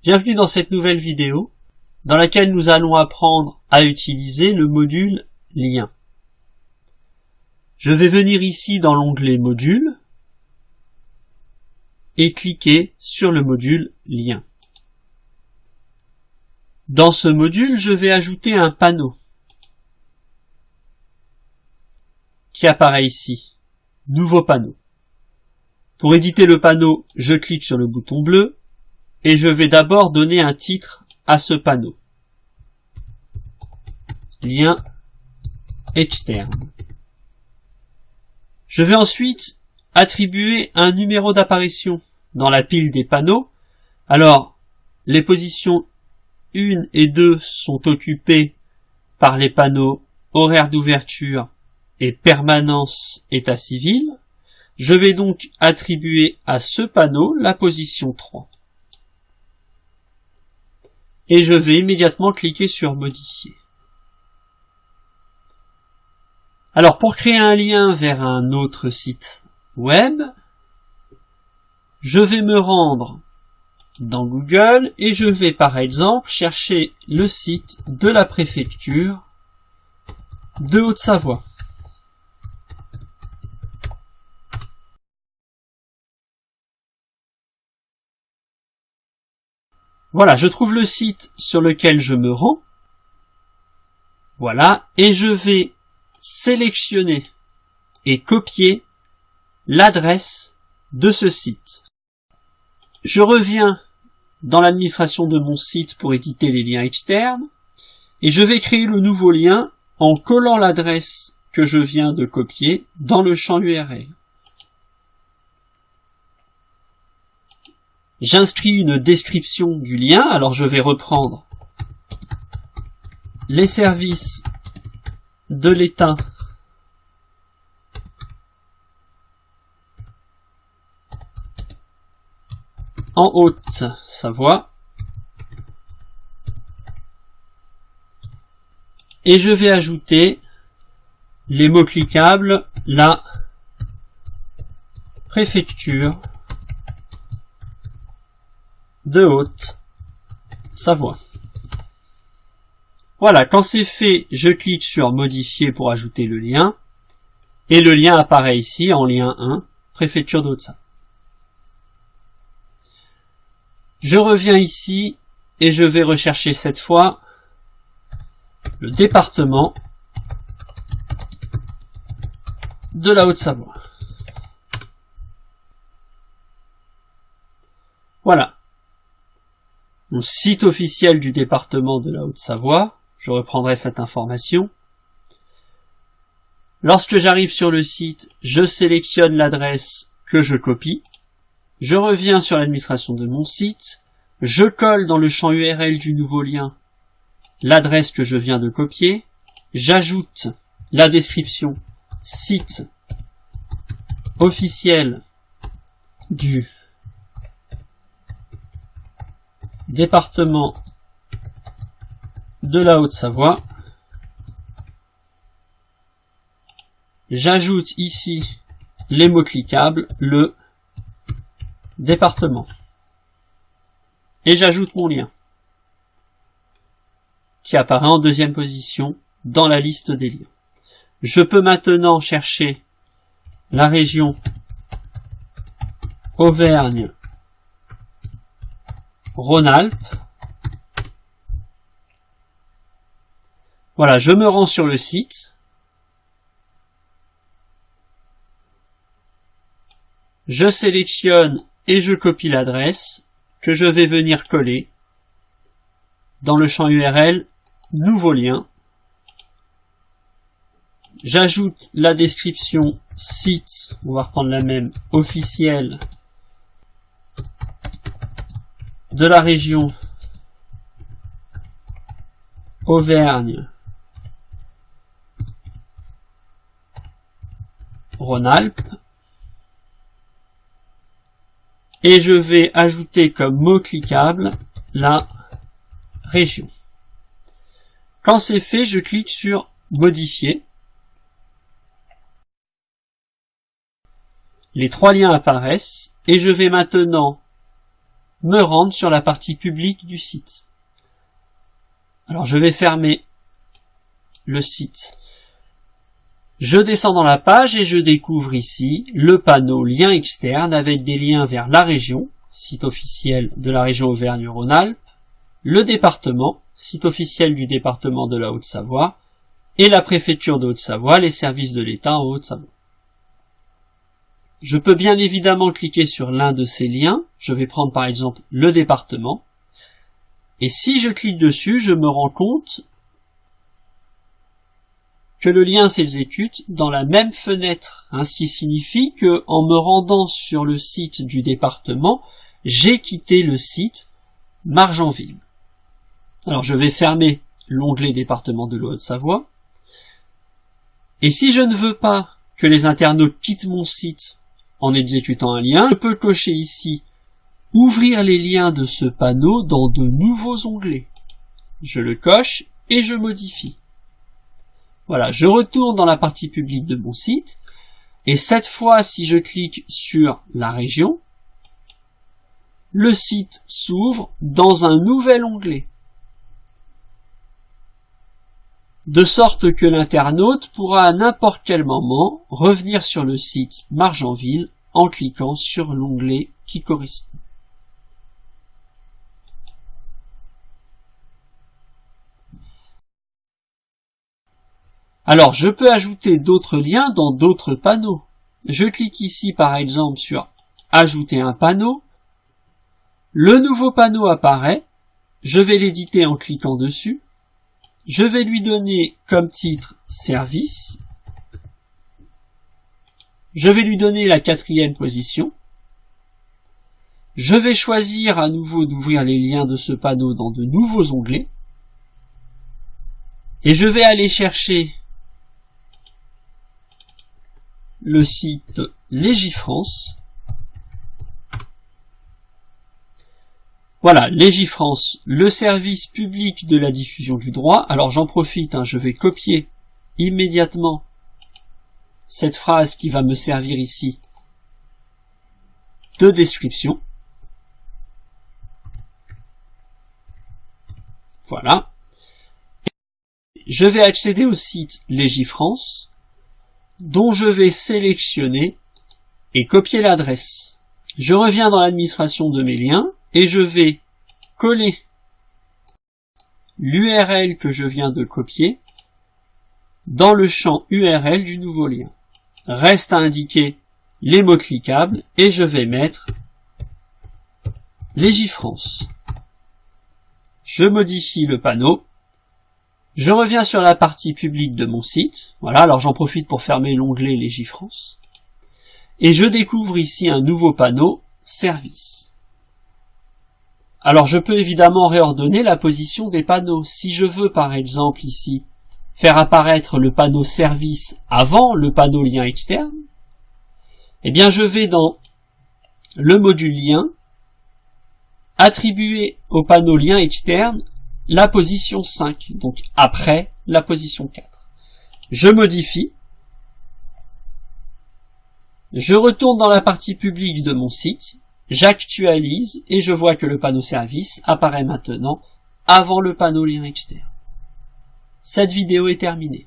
Bienvenue dans cette nouvelle vidéo dans laquelle nous allons apprendre à utiliser le module lien. Je vais venir ici dans l'onglet module et cliquer sur le module lien. Dans ce module, je vais ajouter un panneau qui apparaît ici. Nouveau panneau. Pour éditer le panneau, je clique sur le bouton bleu et je vais d'abord donner un titre à ce panneau. Lien externe. Je vais ensuite attribuer un numéro d'apparition dans la pile des panneaux. Alors, les positions 1 et 2 sont occupées par les panneaux horaire d'ouverture et permanence état civil. Je vais donc attribuer à ce panneau la position 3. Et je vais immédiatement cliquer sur modifier. Alors pour créer un lien vers un autre site web, je vais me rendre dans Google et je vais par exemple chercher le site de la préfecture de Haute-Savoie. Voilà, je trouve le site sur lequel je me rends. Voilà, et je vais sélectionner et copier l'adresse de ce site. Je reviens dans l'administration de mon site pour éditer les liens externes et je vais créer le nouveau lien en collant l'adresse que je viens de copier dans le champ URL. J'inscris une description du lien, alors je vais reprendre les services de l'État en Haute-Savoie et je vais ajouter les mots cliquables, la préfecture de Haute-Savoie. Voilà, quand c'est fait, je clique sur modifier pour ajouter le lien et le lien apparaît ici en lien 1, préfecture de Haute-Savoie. Je reviens ici et je vais rechercher cette fois le département de la Haute-Savoie. Voilà. Mon site officiel du département de la Haute-Savoie. Je reprendrai cette information. Lorsque j'arrive sur le site, je sélectionne l'adresse que je copie. Je reviens sur l'administration de mon site. Je colle dans le champ URL du nouveau lien l'adresse que je viens de copier. J'ajoute la description site officiel du département de la Haute-Savoie. J'ajoute ici les mots cliquables, le département. Et j'ajoute mon lien, qui apparaît en deuxième position dans la liste des liens. Je peux maintenant chercher la région Auvergne-Rhône-Alpes. Voilà, je me rends sur le site. Je sélectionne et je copie l'adresse que je vais venir coller dans le champ URL nouveau lien. J'ajoute la description site, on va reprendre la même, officielle de la région Auvergne-Rhône-Alpes et je vais ajouter comme mot cliquable la région. Quand c'est fait, je clique sur modifier. Les trois liens apparaissent et je vais maintenant me rendre sur la partie publique du site. Alors je vais fermer le site. Je descends dans la page et je découvre ici le panneau lien externe avec des liens vers la région, site officiel de la région Auvergne-Rhône-Alpes, le département, site officiel du département de la Haute-Savoie, et la préfecture de Haute-Savoie, les services de l'État en Haute-Savoie. Je peux bien évidemment cliquer sur l'un de ces liens, je vais prendre par exemple le département, et si je clique dessus, je me rends compte que le lien s'exécute dans la même fenêtre, ce qui signifie que en me rendant sur le site du département, j'ai quitté le site Margenville. Alors je vais fermer l'onglet département de la Haute-Savoie, et si je ne veux pas que les internautes quittent mon site en exécutant un lien, je peux cocher ici ouvrir les liens de ce panneau dans de nouveaux onglets. Je le coche et je modifie. Voilà, je retourne dans la partie publique de mon site, et cette fois, si je clique sur la région, le site s'ouvre dans un nouvel onglet. De sorte que l'internaute pourra à n'importe quel moment revenir sur le site Margenville en cliquant sur l'onglet qui correspond. Alors, je peux ajouter d'autres liens dans d'autres panneaux. Je clique ici par exemple sur « Ajouter un panneau ». Le nouveau panneau apparaît. Je vais l'éditer en cliquant dessus. Je vais lui donner comme titre « Service ». Je vais lui donner la 4e position. Je vais choisir à nouveau d'ouvrir les liens de ce panneau dans de nouveaux onglets. Et je vais aller chercher le site Légifrance. Voilà, Légifrance, le service public de la diffusion du droit. Alors j'en profite, je vais copier immédiatement cette phrase qui va me servir ici de description. Voilà. Je vais accéder au site Légifrance, dont je vais sélectionner et copier l'adresse. Je reviens dans l'administration de mes liens et je vais coller l'URL que je viens de copier dans le champ URL du nouveau lien. Reste à indiquer les mots cliquables et je vais mettre Légifrance. Je modifie le panneau. Je reviens sur la partie publique de mon site. Voilà, alors j'en profite pour fermer l'onglet Légifrance. Et je découvre ici un nouveau panneau, Service. Alors je peux évidemment réordonner la position des panneaux. Si je veux par exemple ici faire apparaître le panneau Service avant le panneau Lien externe, eh bien je vais dans le module Lien, attribuer au panneau Lien externe la position 5, donc après la position 4. Je modifie. Je retourne dans la partie publique de mon site, j'actualise et je vois que le panneau service apparaît maintenant avant le panneau lien externe. Cette vidéo est terminée.